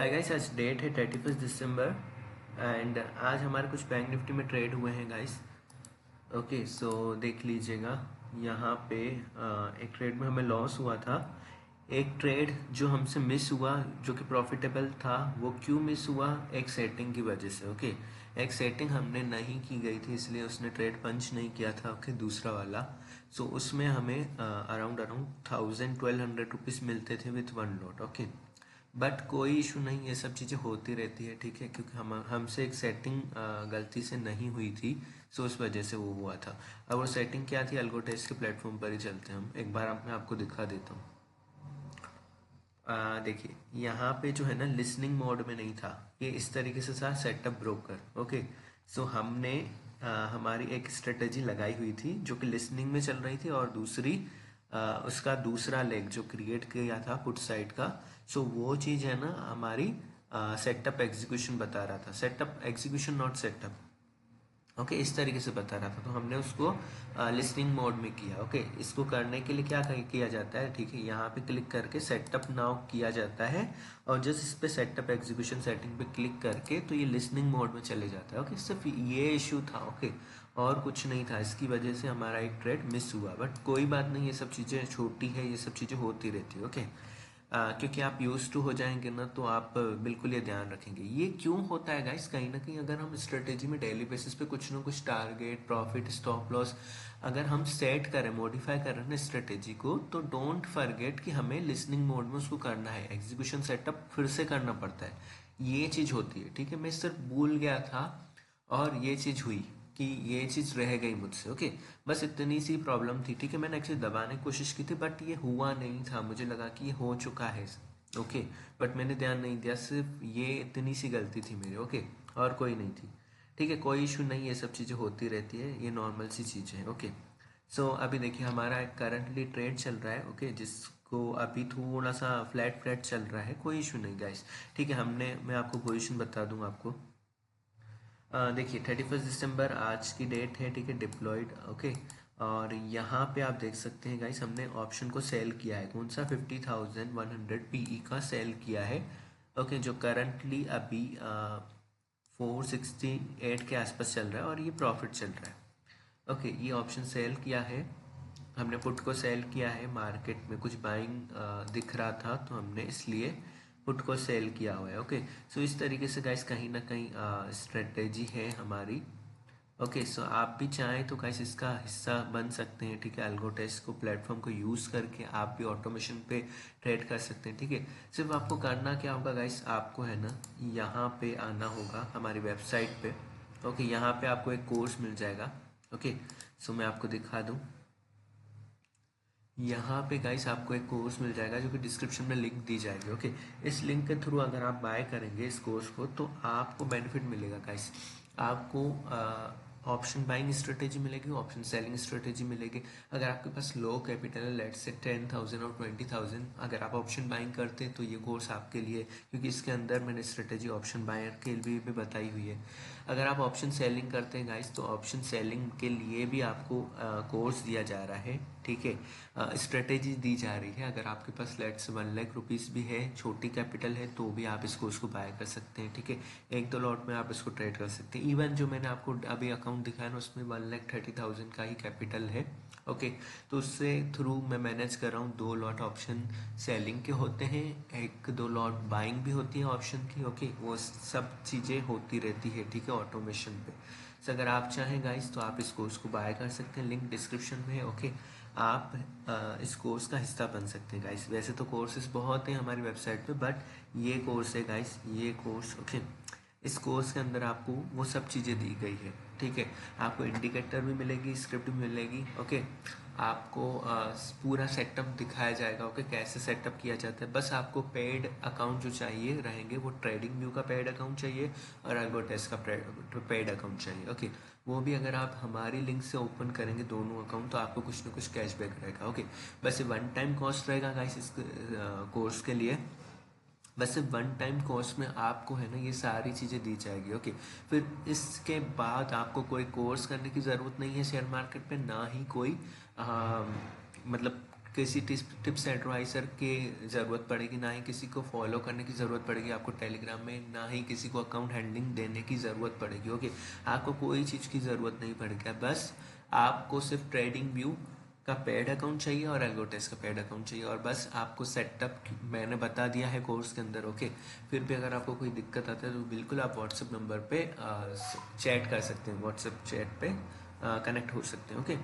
Hi guys, आज date है 31 दिसंबर and आज हमारे कुछ बैंक निफ्टी में ट्रेड हुए हैं गाइस। ओके, सो देख लीजिएगा यहाँ पे एक ट्रेड में हमें लॉस हुआ था। एक ट्रेड जो हमसे मिस हुआ जो कि प्रॉफिटेबल था, वो क्यों मिस हुआ? एक सेटिंग की वजह से। ओके, एक सेटिंग हमने नहीं की गई थी, इसलिए उसने ट्रेड पंच नहीं किया था। ओके, दूसरा वाला। सो उसमें हमें अराउंड 1,000-1,200 रुपीज़ मिलते थे with one lot. Okay, but कोई इशू नहीं, ये सब चीज़ें होती रहती है, ठीक है, क्योंकि हमसे एक सेटिंग गलती से नहीं हुई थी। सो उस वजह से वो हुआ था। अब वो सेटिंग क्या थी, अल्गो टेस्ट के प्लेटफॉर्म पर ही चलते हैं हम। एक बार मैं आपको दिखा देता हूँ। देखिए यहाँ पे जो है ना, लिसनिंग मोड में नहीं था, ये इस तरीके से था, सेटअप ब्रोकर। ओके, सो हमने हमारी एक स्ट्रेटेजी लगाई हुई थी जो कि लिसनिंग में चल रही थी, और दूसरी उसका दूसरा लेग जो क्रिएट किया था पुट साइड का। सो वो चीज़ है ना हमारी, सेटअप एग्जीक्यूशन बता रहा था, setup execution not set up. Okay, इस तरीके से बता रहा था, तो हमने उसको लिसनिंग मोड में किया। ओके, इसको करने के लिए क्या किया जाता है, ठीक है, यहाँ पे क्लिक करके सेटअप नाउ किया जाता है, और जस्ट इस पे सेटअप एग्जीक्यूशन सेटिंग पे क्लिक करके तो ये लिसनिंग मोड में चले जाता है। ओके, सिर्फ ये इशू था। ओके, और कुछ नहीं था, इसकी वजह से हमारा एक ट्रेड मिस हुआ, बट कोई बात नहीं, ये सब चीज़ें छोटी है, ये सब चीज़ें होती रहती है। ओके, क्योंकि आप यूज टू हो जाएंगे ना, तो आप बिल्कुल ये ध्यान रखेंगे। ये क्यों होता है गाइस, कहीं ना कहीं अगर हम स्ट्रेटेजी में डेली बेसिस पे कुछ ना कुछ टारगेट, प्रॉफिट, स्टॉप लॉस अगर हम सेट करें, मॉडिफाई करें ना स्ट्रेटेजी को, तो डोंट फॉरगेट कि हमें लिसनिंग मोड में उसको करना है, एग्जीक्यूशन सेटअप फिर से करना पड़ता है। ये चीज़ होती है, ठीक है। मैं सिर्फ भूल गया था और ये चीज़ हुई कि ये चीज़ रह गई मुझसे। ओके, बस इतनी सी प्रॉब्लम थी, ठीक है। मैंने एक्चुअली दबाने की कोशिश की थी, बट ये हुआ नहीं था, मुझे लगा कि ये हो चुका है। ओके, बट मैंने ध्यान नहीं दिया, सिर्फ ये इतनी सी गलती थी मेरी। ओके, और कोई नहीं थी, ठीक है, कोई इशू नहीं, ये सब चीज़ें होती रहती है, ये नॉर्मल सी चीज़ है। ओके, सो अभी देखिए हमारा करंटली ट्रेड चल रहा है। ओके, जिसको अभी थोड़ा सा फ्लैट फ्लैट चल रहा है, कोई इशू नहीं गाइस, ठीक है। मैं आपको पोजीशन बता दूँ आपको। देखिए 31 दिसंबर आज की डेट है, ठीक है, डिप्लॉयड। ओके, और यहाँ पे आप देख सकते हैं गाइस, हमने ऑप्शन को सेल किया है, कौन सा, 50,100 पीई का सेल किया है। ओके, जो करंटली अभी 468 के आसपास चल रहा है, और ये प्रॉफिट चल रहा है। ओके, ये ऑप्शन सेल किया है हमने, पुट को सेल किया है, मार्केट में कुछ बाइंग दिख रहा था, तो हमने इसलिए पुट को सेल किया हुआ है। ओके, सो इस तरीके से गाइस कहीं ना कहीं स्ट्रेटेजी है हमारी। ओके, सो आप भी चाहें तो गाइस इसका हिस्सा बन सकते हैं, ठीक है। अल्गोटेस्ट को प्लेटफॉर्म को यूज़ करके आप भी ऑटोमेशन पे ट्रेड कर सकते हैं, ठीक है। सिर्फ आपको करना क्या होगा गाइस, आपको है ना यहाँ पे आना होगा हमारी वेबसाइट पे। ओके, यहाँ पे आपको एक कोर्स मिल जाएगा। ओके, सो मैं आपको दिखा दूँ, यहाँ पे गाइस आपको एक कोर्स मिल जाएगा जो कि डिस्क्रिप्शन में लिंक दी जाएगी। ओके, इस लिंक के थ्रू अगर आप बाय करेंगे इस कोर्स को, तो आपको बेनिफिट मिलेगा गाइस। आपको ऑप्शन बाइंग स्ट्रेटेजी मिलेगी, ऑप्शन सेलिंग स्ट्रेटेजी मिलेगी। अगर आपके पास लो कैपिटल है, लेट्स से 10,000 और 20,000, अगर आप ऑप्शन बाइंग करते हैं तो ये कोर्स आपके लिए, क्योंकि इसके अंदर मैंने स्ट्रेटेजी ऑप्शन बायर के लिए भी बताई हुई है। अगर आप ऑप्शन सेलिंग करते हैं गाइस, तो ऑप्शन सेलिंग के लिए भी आपको कोर्स दिया जा रहा है, ठीक है। स्ट्रेटेजी दी जा रही है। अगर आपके पास लेट्स 1 लाख रुपीज़ भी है, छोटी कैपिटल है, तो भी आप इसको उसको बाय कर सकते हैं, ठीक है। एक दो लॉट में आप इसको ट्रेड कर सकते हैं। इवन जो मैंने आपको अभी अकाउंट दिखाया ना, उसमें 1,30,000 का ही कैपिटल है। ओके, तो उससे थ्रू मैं मैनेज कर रहा हूँ, 2 लॉट ऑप्शन सेलिंग के होते हैं, एक दो लॉट बाइंग भी होती है ऑप्शन की। ओके, वो सब चीज़ें होती रहती है, ठीक है, ऑटोमेशन पे। तो अगर आप चाहें गाइस तो आप इस कोर्स को बाय कर सकते हैं, लिंक डिस्क्रिप्शन में है। ओके, आप इस कोर्स का हिस्सा बन सकते हैं गाइस। वैसे तो कोर्सेज बहुत हैं हमारी वेबसाइट पे, बट ये कोर्स है गाइस, ये कोर्स। ओके, इस कोर्स के अंदर आपको वो सब चीज़ें दी गई है, ठीक है। आपको इंडिकेटर भी मिलेगी, स्क्रिप्ट भी मिलेगी। ओके, आपको पूरा सेटअप दिखाया जाएगा। ओके, कैसे सेटअप किया जाता है। बस आपको पेड अकाउंट जो चाहिए रहेंगे, वो ट्रेडिंग व्यू का पेड अकाउंट चाहिए, और अल्गोटेस्ट का पेड अकाउंट चाहिए। ओके, वो भी अगर आप हमारी लिंक से ओपन करेंगे दोनों अकाउंट, तो आपको कुछ ना कुछ कैशबैक रहेगा। ओके, बस ये वन टाइम कॉस्ट रहेगा गाइस इस कोर्स के लिए। वैसे वन टाइम कोर्स में आपको है ना ये सारी चीज़ें दी जाएगी। ओके, फिर इसके बाद आपको कोई कोर्स करने की ज़रूरत नहीं है शेयर मार्केट पे, ना ही कोई मतलब किसी टिप्स एडवाइज़र की ज़रूरत पड़ेगी, ना ही किसी को फॉलो करने की ज़रूरत पड़ेगी आपको टेलीग्राम में, ना ही किसी को अकाउंट हैंडलिंग देने की ज़रूरत पड़ेगी। ओके, आपको कोई चीज़ की ज़रूरत नहीं पड़ेगी, बस आपको सिर्फ ट्रेडिंग व्यू का पेड अकाउंट चाहिए और एल्गोटेस का पेड अकाउंट चाहिए, और बस आपको सेटअप मैंने बता दिया है कोर्स के अंदर। ओके, फिर भी अगर आपको कोई दिक्कत आता है तो बिल्कुल आप व्हाट्सएप नंबर पे चैट कर सकते हैं, व्हाट्सएप चैट पे कनेक्ट हो सकते हैं। ओके,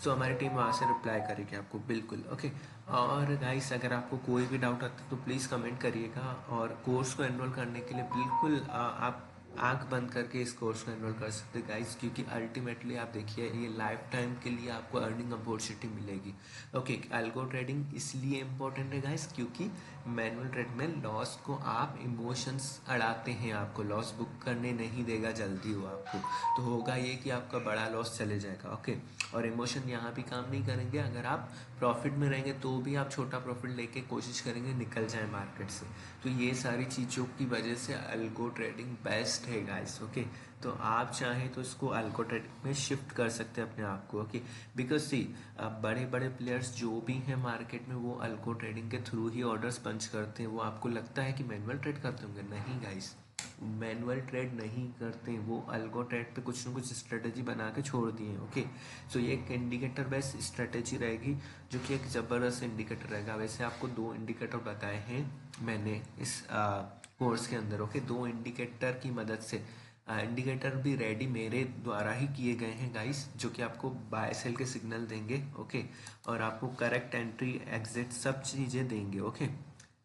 सो हमारी टीम वहाँ से रिप्लाई करेगी आपको बिल्कुल। ओके, और गाइस अगर आपको कोई भी डाउट आता है तो प्लीज़ कमेंट करिएगा, और कोर्स को एनरोल करने के लिए बिल्कुल आप आंख बंद करके इस कोर्स को एनरोल कर सकते हैं गाइस, क्योंकि अल्टीमेटली आप देखिए ये लाइफ टाइम के लिए आपको अर्निंग अपॉर्चुनिटी मिलेगी। ओके, अल्गो ट्रेडिंग इसलिए इम्पोर्टेंट है गाइस क्योंकि मैनुअल ट्रेड में लॉस को आप इमोशंस अड़ाते हैं, आपको लॉस बुक करने नहीं देगा जल्दी वो आपको, तो होगा ये कि आपका बड़ा लॉस चले जाएगा। ओके, और इमोशन यहाँ भी काम नहीं करेंगे, अगर आप प्रॉफिट में रहेंगे तो भी आप छोटा प्रॉफिट लेके कोशिश करेंगे निकल जाए मार्केट से। तो ये सारी चीज़ों की वजह से अल्गो ट्रेडिंग बेस्ट है गाइस। ओके, तो आप चाहें तो इसको अल्गो ट्रेडिंग में शिफ्ट कर सकते हैं अपने आप को। ओके, बिकॉज सी बड़े बड़े प्लेयर्स जो भी हैं मार्केट में वो अल्गो ट्रेडिंग के थ्रू ही ऑर्डर्स पंच करते हैं। वो आपको लगता है कि मैनुअल ट्रेड करते होंगे, नहीं गाइस, मैनुअल ट्रेड नहीं करते, वो अल्गो ट्रेड पे कुछ ना कुछ स्ट्रेटेजी बना के छोड़ दिए। ओके, सो ये एक इंडिकेटर बेस्ड स्ट्रेटेजी रहेगी जो कि एक ज़बरदस्त इंडिकेटर रहेगा। वैसे आपको 2 इंडिकेटर बताए हैं मैंने इस कोर्स के अंदर। ओके, 2 इंडिकेटर की मदद से इंडिकेटर भी रेडी मेरे द्वारा ही किए गए हैं गाइस, जो कि आपको बाय सेल के सिग्नल देंगे। ओके, और आपको करेक्ट एंट्री एग्जिट सब चीज़ें देंगे। ओके,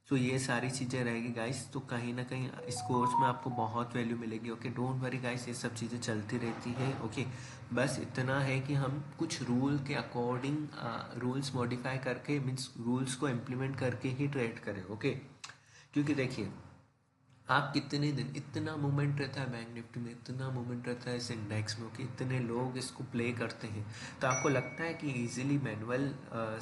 सो ये सारी चीज़ें रहेगी गाइस, तो कहीं ना कहीं इस कोर्स में आपको बहुत वैल्यू मिलेगी। ओके, डोंट वरी गाइस, ये सब चीज़ें चलती रहती है। ओके, बस इतना है कि हम कुछ रूल के अकॉर्डिंग रूल्स मॉडिफाई करके, मीन्स रूल्स को इम्प्लीमेंट करके ही ट्रेड करें। ओके, क्योंकि देखिए आप कितने दिन, इतना मूवमेंट रहता है बैंक निफ्टी में, इतना मूवमेंट रहता है इस इंडेक्स में कि इतने लोग इसको प्ले करते हैं, तो आपको लगता है कि इजीली मैनुअल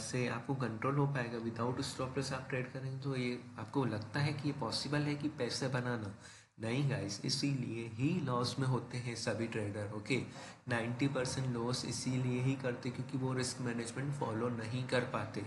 से आपको कंट्रोल हो पाएगा, विदाउट स्टॉप लॉस आप ट्रेड करेंगे, तो ये आपको लगता है कि ये पॉसिबल है कि पैसे बनाना? नहीं गाइस, इसीलिए ही लॉस में होते हैं सभी ट्रेडर। ओके, 90% लॉस इसीलिए ही करते क्योंकि वो रिस्क मैनेजमेंट फॉलो नहीं कर पाते।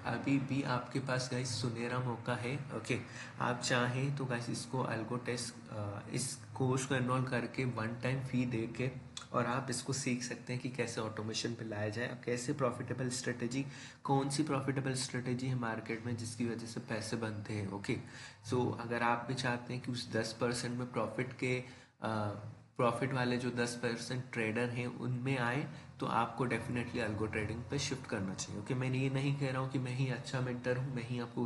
अभी भी आपके पास गाइस सुनहरा मौका है। ओके, आप चाहें तो गाइस इसको अल्गो टेस्ट इस कोर्स को एनरोल करके 1 टाइम फ़ी दे के, और आप इसको सीख सकते हैं कि कैसे ऑटोमेशन पे लाया जाए, अब कैसे प्रॉफिटेबल स्ट्रेटेजी, कौन सी प्रॉफिटेबल स्ट्रेटेजी है मार्केट में जिसकी वजह से पैसे बनते हैं। ओके, सो अगर आप भी चाहते हैं कि उस 10% में प्रॉफिट वाले जो 10% ट्रेडर हैं उनमें आए, तो आपको डेफिनेटली अल्गो ट्रेडिंग पे शिफ्ट करना चाहिए। ओके, मैं ये नहीं कह रहा हूँ कि मैं ही अच्छा मेंटर हूँ, मैं ही आपको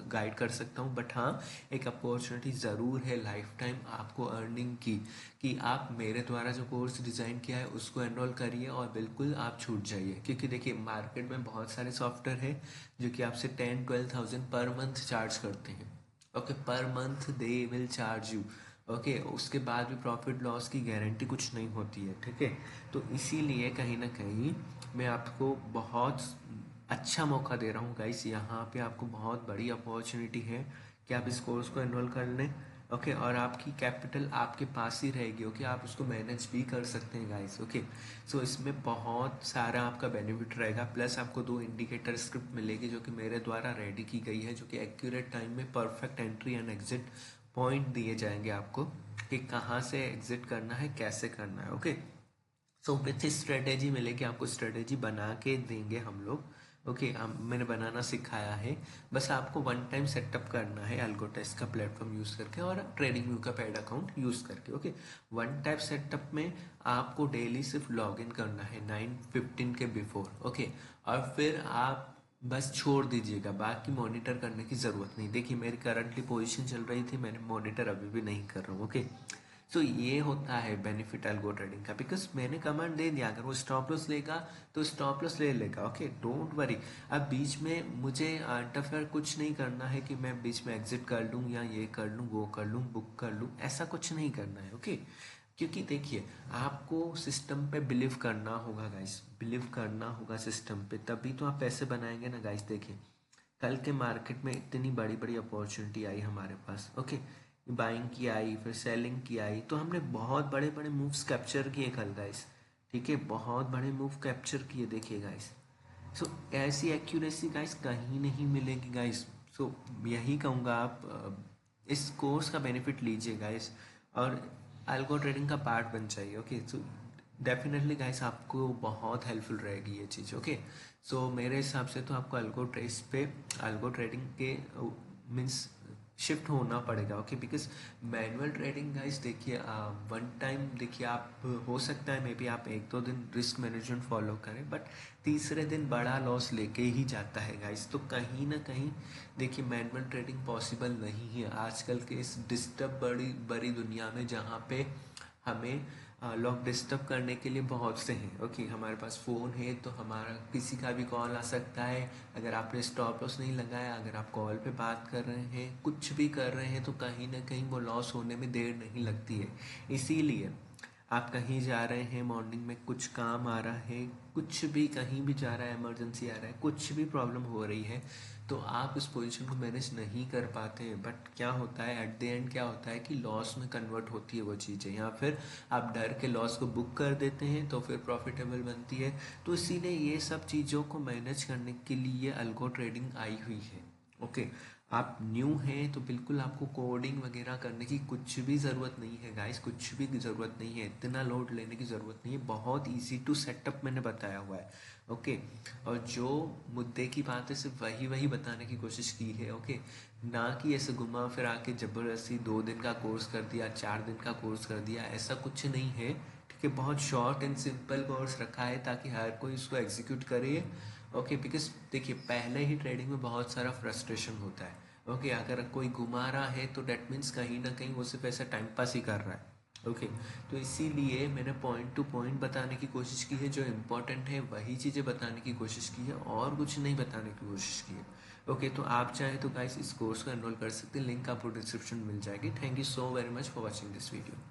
गाइड कर सकता हूँ, बट हाँ, एक अपॉर्चुनिटी ज़रूर है लाइफ टाइम आपको अर्निंग की, कि आप मेरे द्वारा जो कोर्स डिज़ाइन किया है उसको एनरोल करिए और बिल्कुल आप छूट जाइए। क्योंकि देखिए मार्केट में बहुत सारे सॉफ्टवेयर हैं जो कि आपसे 10-12 thousand पर मंथ चार्ज करते हैं। Okay, per month they will charge you. Okay, उसके बाद भी प्रॉफिट लॉस की गारंटी कुछ नहीं होती है। ठीक है, तो इसीलिए कहीं ना कहीं मैं आपको बहुत अच्छा मौका दे रहा हूँ गाइस, यहाँ पे आपको बहुत बड़ी अपॉर्चुनिटी है कि आप इस कोर्स को एनरोल कर लें। ओके, और आपकी कैपिटल आपके पास ही रहेगी। ओके, आप उसको मैनेज भी कर सकते हैं गाइस। ओके, सो इसमें बहुत सारा आपका बेनिफिट रहेगा, प्लस आपको 2 इंडिकेटर स्क्रिप्ट मिलेगी जो कि मेरे द्वारा रेडी की गई है, जो कि एक्यूरेट टाइम में perfect entry and exit point दिए जाएंगे आपको कि कहाँ से एग्जिट करना है, कैसे करना है। ओके, सो विथ स्ट्रेटेजी मिलेगी आपको, स्ट्रेटेजी बना के देंगे हम लोग। ओके, मैंने बनाना सिखाया है, बस आपको 1 टाइम सेटअप करना है अल्गोटेस्ट का प्लेटफॉर्म यूज़ करके और ट्रेडिंग व्यू का पेड अकाउंट यूज़ करके। ओके, 1 टाइम सेटअप में आपको डेली सिर्फ लॉग इन करना है 9:15 के बिफोर। ओके, और फिर आप बस छोड़ दीजिएगा, बाकी मॉनिटर करने की ज़रूरत नहीं। देखिए मेरी करंटली पोजीशन चल रही थी, मैंने मॉनिटर अभी भी नहीं कर रहा हूँ। ओके, सो ये होता है बेनिफिट अल्गो ट्रेडिंग का, बिकॉज मैंने कमांड दे दिया, अगर वो स्टॉप लॉस लेगा तो स्टॉप लॉस ले लेगा। ओके, डोंट वरी, अब बीच में मुझे इंटरफेयर कुछ नहीं करना है कि मैं बीच में एग्जिट कर लूँ या ये कर लूँ वो कर लूँ बुक कर लूँ, ऐसा कुछ नहीं करना है। ओके, क्योंकि देखिए आपको सिस्टम पे बिलीव करना होगा गाइस, बिलीव करना होगा सिस्टम पे, तभी तो आप पैसे बनाएंगे ना गाइस। देखिए कल के मार्केट में इतनी बड़ी बड़ी अपॉर्चुनिटी आई हमारे पास। ओके, बाइंग की आई, फिर सेलिंग की आई, तो हमने बहुत बड़े बड़े मूव्स कैप्चर किए कल गाइस। ठीक है, बहुत बड़े मूव कैप्चर किए, देखिए गाइस। सो ऐसी एक्यूरेसी गाइस कहीं नहीं मिलेगी गाइस। सो यही कहूँगा, आप इस कोर्स का बेनिफिट लीजिए गाइस, और अल्गो ट्रेडिंग का पार्ट बन जाइए। ओके, सो डेफिनेटली गाइस आपको बहुत हेल्पफुल रहेगी ये चीज़। ओके, सो मेरे हिसाब से तो आपको अल्गो ट्रेडिंग के मीन्स शिफ्ट होना पड़ेगा। Okay, because manual trading guys देखिए, वन टाइम देखिए, आप हो सकता है मे बी आप 1-2 दिन रिस्क मैनेजमेंट फॉलो करें, बट तीसरे दिन बड़ा लॉस लेके ही जाता है गाइस। तो कहीं ना कहीं देखिए मैनुअल ट्रेडिंग पॉसिबल नहीं है आजकल के इस डिस्टर्ब बड़ी दुनिया में, जहाँ पे हमें लोग डिस्टर्ब करने के लिए बहुत से हैं। ओके, हमारे पास फ़ोन है तो हमारा किसी का भी कॉल आ सकता है। अगर आपने स्टॉप लॉस नहीं लगाया, अगर आप कॉल पे बात कर रहे हैं, कुछ भी कर रहे हैं, तो कहीं ना कहीं वो लॉस होने में देर नहीं लगती है। इसीलिए आप कहीं जा रहे हैं, मॉर्निंग में कुछ काम आ रहा है, कुछ भी कहीं भी जा रहा है, इमरजेंसी आ रहा है, कुछ भी प्रॉब्लम हो रही है, तो आप उस पोजीशन को मैनेज नहीं कर पाते हैं। बट क्या होता है एट द एंड, क्या होता है कि लॉस में कन्वर्ट होती है वो चीज़ें, या फिर आप डर के लॉस को बुक कर देते हैं तो फिर प्रॉफिटेबल बनती है। तो इसीलिए ये सब चीज़ों को मैनेज करने के लिए अल्गो ट्रेडिंग आई हुई है। ओके, आप न्यू हैं तो बिल्कुल आपको कोडिंग वगैरह करने की कुछ भी ज़रूरत नहीं है गाइस, कुछ भी ज़रूरत नहीं है, इतना लोड लेने की ज़रूरत नहीं है, बहुत इजी टू सेटअप मैंने बताया हुआ है। ओके, और जो मुद्दे की बात है सिर्फ वही वही बताने की कोशिश की है। ओके, ना कि ऐसे घुमा फिरा के ज़बरदस्ती 2 दिन का कोर्स कर दिया, 4 दिन का कोर्स कर दिया, ऐसा कुछ नहीं है। ठीक है, बहुत शॉर्ट एंड सिंपल कोर्स रखा है ताकि हर कोई इसको एग्जीक्यूट करे। ओके, बिकॉज देखिए पहले ही ट्रेडिंग में बहुत सारा फ्रस्ट्रेशन होता है। ओके, अगर कोई घुमा रहा है तो डेट मीन्स कहीं ना कहीं वो सिर्फ ऐसा टाइम पास ही कर रहा है। ओके, तो इसीलिए मैंने पॉइंट टू पॉइंट बताने की कोशिश की है, जो इम्पोर्टेंट है वही चीज़ें बताने की कोशिश की है, और कुछ नहीं बताने की कोशिश की है। ओके, तो आप चाहे तो गाइस इस कोर्स को एनरोल कर सकते हैं, लिंक आपको डिस्क्रिप्शन में मिल जाएगी। Thank you so very much for watching this video.